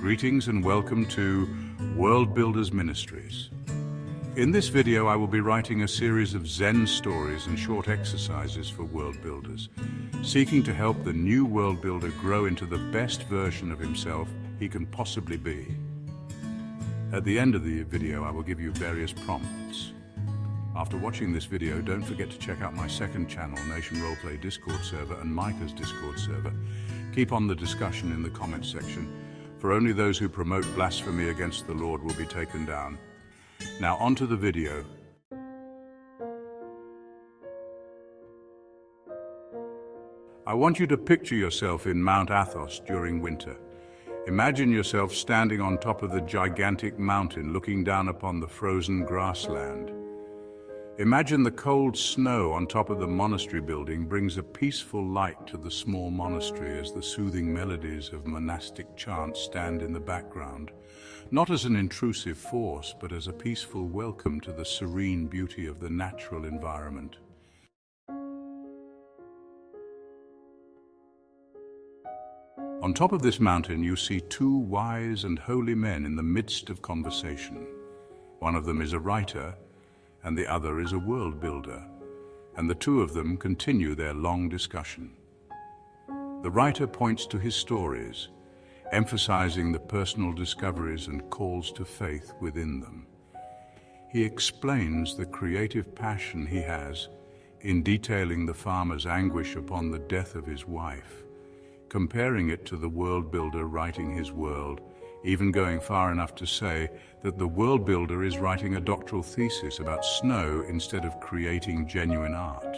Greetings and welcome to Worldbuilders Ministries. In this video I will be writing a series of Zen stories and short exercises for world builders, seeking to help the new world builder grow into the best version of himself he can possibly be. At the end of the video I will give you various prompts. After watching this video, don't forget to check out my second channel, Nation Roleplay Discord server and Micah's Discord server. Keep on the discussion in the comments section, for only those who promote blasphemy against the Lord will be taken down. Now onto the video. I want you to picture yourself in Mount Athos during winter. Imagine yourself standing on top of the gigantic mountain looking down upon the frozen grassland. Imagine the cold snow on top of the monastery building brings a peaceful light to the small monastery as the soothing melodies of monastic chants stand in the background, not as an intrusive force, but as a peaceful welcome to the serene beauty of the natural environment. On top of this mountain, you see two wise and holy men in the midst of conversation. One of them is a writer, and the other is a world builder, and the two of them continue their long discussion. The writer points to his stories, emphasizing the personal discoveries and calls to faith within them. He explains the creative passion he has in detailing the farmer's anguish upon the death of his wife, comparing it to the world builder writing his world, even going far enough to say that the world builder is writing a doctoral thesis about snow instead of creating genuine art.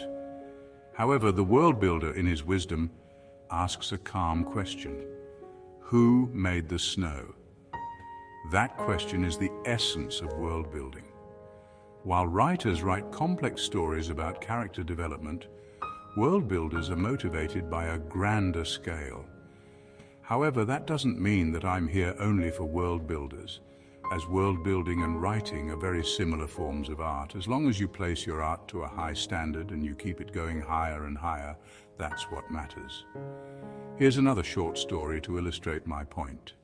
However, the world builder, in his wisdom, asks a calm question. Who made the snow? That question is the essence of world building. While writers write complex stories about character development, world builders are motivated by a grander scale. However, that doesn't mean that I'm here only for world builders, as world building and writing are very similar forms of art. As long as you place your art to a high standard and you keep it going higher and higher, that's what matters. Here's another short story to illustrate my point.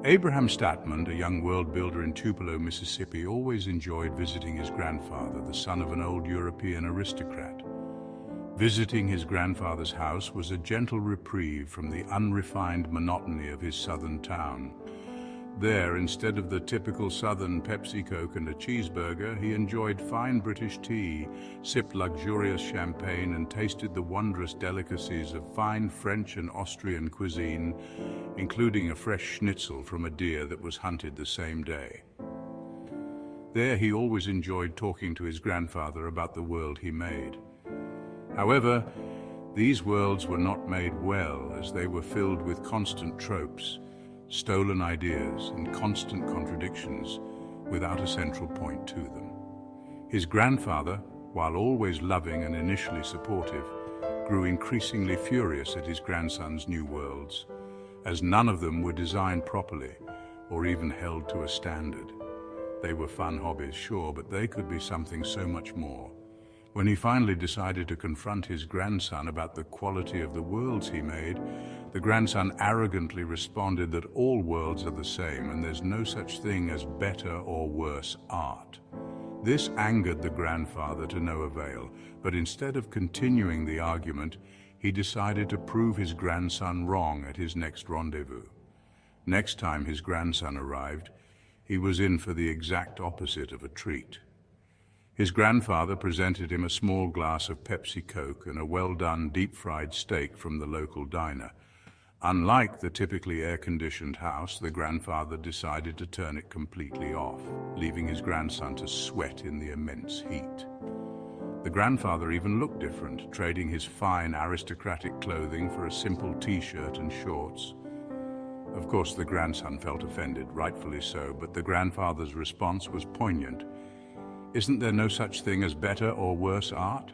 Abraham Statman, a young world builder in Tupelo, Mississippi, always enjoyed visiting his grandfather, the son of an old European aristocrat. Visiting his grandfather's house was a gentle reprieve from the unrefined monotony of his southern town. There, instead of the typical southern Pepsi, Coke and a cheeseburger, he enjoyed fine British tea, sipped luxurious champagne and tasted the wondrous delicacies of fine French and Austrian cuisine, including a fresh schnitzel from a deer that was hunted the same day. There he always enjoyed talking to his grandfather about the world he made. However, these worlds were not made well, as they were filled with constant tropes, stolen ideas, and constant contradictions without a central point to them. His grandfather, while always loving and initially supportive, grew increasingly furious at his grandson's new worlds, as none of them were designed properly or even held to a standard. They were fun hobbies, sure, but they could be something so much more. When he finally decided to confront his grandson about the quality of the worlds he made, the grandson arrogantly responded that all worlds are the same and there's no such thing as better or worse art. This angered the grandfather to no avail, but instead of continuing the argument, he decided to prove his grandson wrong at his next rendezvous. Next time his grandson arrived, he was in for the exact opposite of a treat. His grandfather presented him a small glass of Pepsi Coke and a well-done deep-fried steak from the local diner. Unlike the typically air-conditioned house, the grandfather decided to turn it completely off, leaving his grandson to sweat in the immense heat. The grandfather even looked different, trading his fine aristocratic clothing for a simple t-shirt and shorts. Of course, the grandson felt offended, rightfully so, but the grandfather's response was poignant. Isn't there no such thing as better or worse art?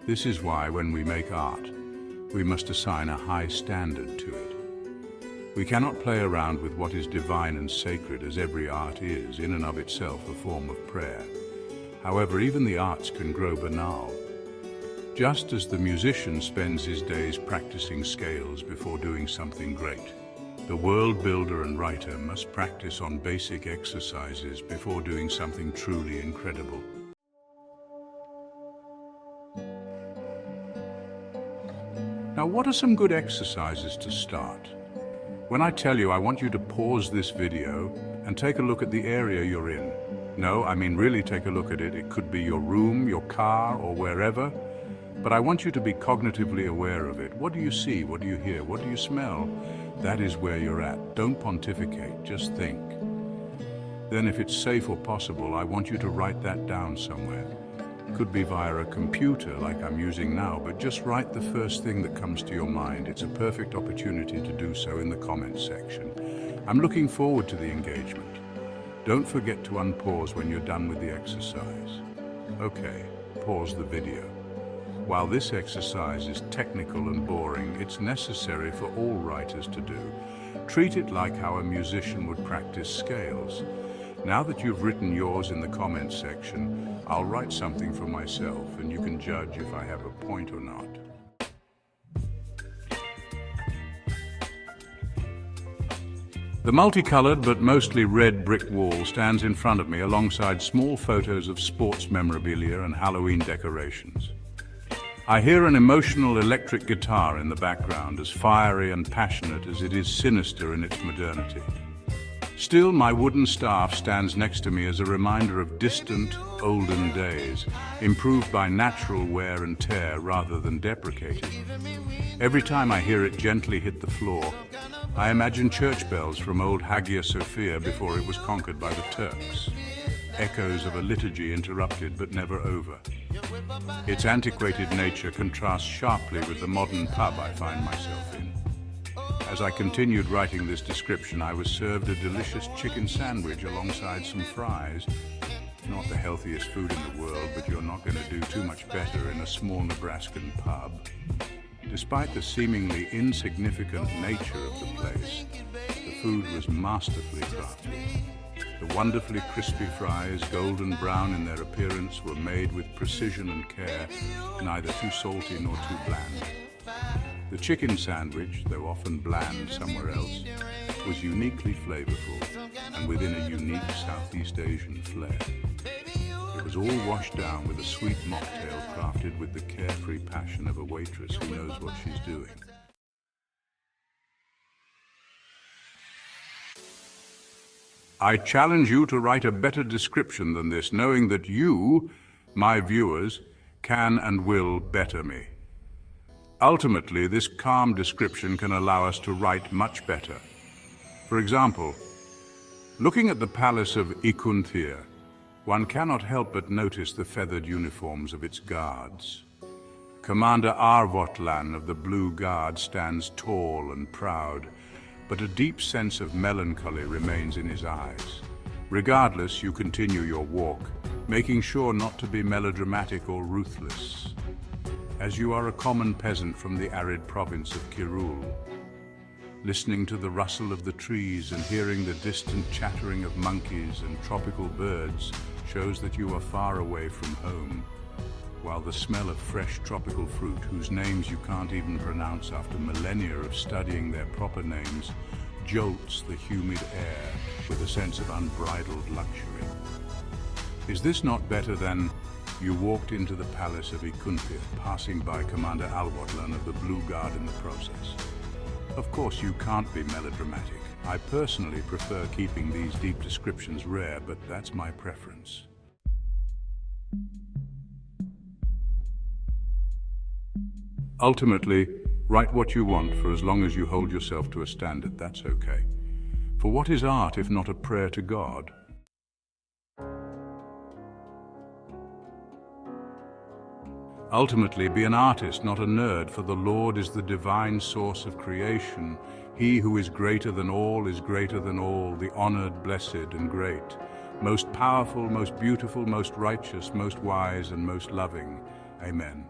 This is why when we make art, we must assign a high standard to it. We cannot play around with what is divine and sacred, as every art is, in and of itself, a form of prayer. However, even the arts can grow banal. Just as the musician spends his days practicing scales before doing something great, the world builder and writer must practice on basic exercises before doing something truly incredible. Now, what are some good exercises to start? When I tell you, I want you to pause this video and take a look at the area you're in. No, I mean really take a look at it. It could be your room, your car, or wherever. But I want you to be cognitively aware of it. What do you see? What do you hear? What do you smell? That is where you're at. Don't pontificate, just think. Then if it's safe or possible, I want you to write that down somewhere. Could be via a computer like I'm using now, but just write the first thing that comes to your mind. It's a perfect opportunity to do so in the comments section. I'm looking forward to the engagement. Don't forget to unpause when you're done with the exercise. Okay, pause the video. While this exercise is technical and boring, it's necessary for all writers to do. Treat it like how a musician would practice scales. Now that you've written yours in the comments section, I'll write something for myself and you can judge if I have a point or not. The multicolored but mostly red brick wall stands in front of me alongside small photos of sports memorabilia and Halloween decorations. I hear an emotional electric guitar in the background, as fiery and passionate as it is sinister in its modernity. Still, my wooden staff stands next to me as a reminder of distant, olden days, improved by natural wear and tear rather than deprecated. Every time I hear it gently hit the floor, I imagine church bells from old Hagia Sophia before it was conquered by the Turks. Echoes of a liturgy interrupted but never over. Its antiquated nature contrasts sharply with the modern pub I find myself in. As I continued writing this description, I was served a delicious chicken sandwich alongside some fries. Not the healthiest food in the world, but you're not going to do too much better in a small Nebraskan pub. Despite the seemingly insignificant nature of the place, the food was masterfully crafted. The wonderfully crispy fries, golden brown in their appearance, were made with precision and care, neither too salty nor too bland. The chicken sandwich, though often bland somewhere else, was uniquely flavorful and within a unique Southeast Asian flair. It was all washed down with a sweet mocktail crafted with the carefree passion of a waitress who knows what she's doing. I challenge you to write a better description than this, knowing that you, my viewers, can and will better me. Ultimately, this calm description can allow us to write much better. For example, looking at the palace of Ikunthir, one cannot help but notice the feathered uniforms of its guards. Commander Arvotlan of the Blue Guard stands tall and proud, but a deep sense of melancholy remains in his eyes. Regardless, you continue your walk, making sure not to be melodramatic or ruthless, as you are a common peasant from the arid province of Kirul. Listening to the rustle of the trees and hearing the distant chattering of monkeys and tropical birds shows that you are far away from home, while the smell of fresh tropical fruit, whose names you can't even pronounce after millennia of studying their proper names, jolts the humid air with a sense of unbridled luxury. Is this not better than you walked into the palace of Ikunthir, passing by Commander Alwatlan of the Blue Guard in the process? Of course, you can't be melodramatic. I personally prefer keeping these deep descriptions rare, but that's my preference. Ultimately, write what you want for as long as you hold yourself to a standard. That's okay. For what is art if not a prayer to God? Ultimately, be an artist, not a nerd, for the Lord is the divine source of creation. He who is greater than all is greater than all, the honored, blessed, and great, most powerful, most beautiful, most righteous, most wise, and most loving. Amen.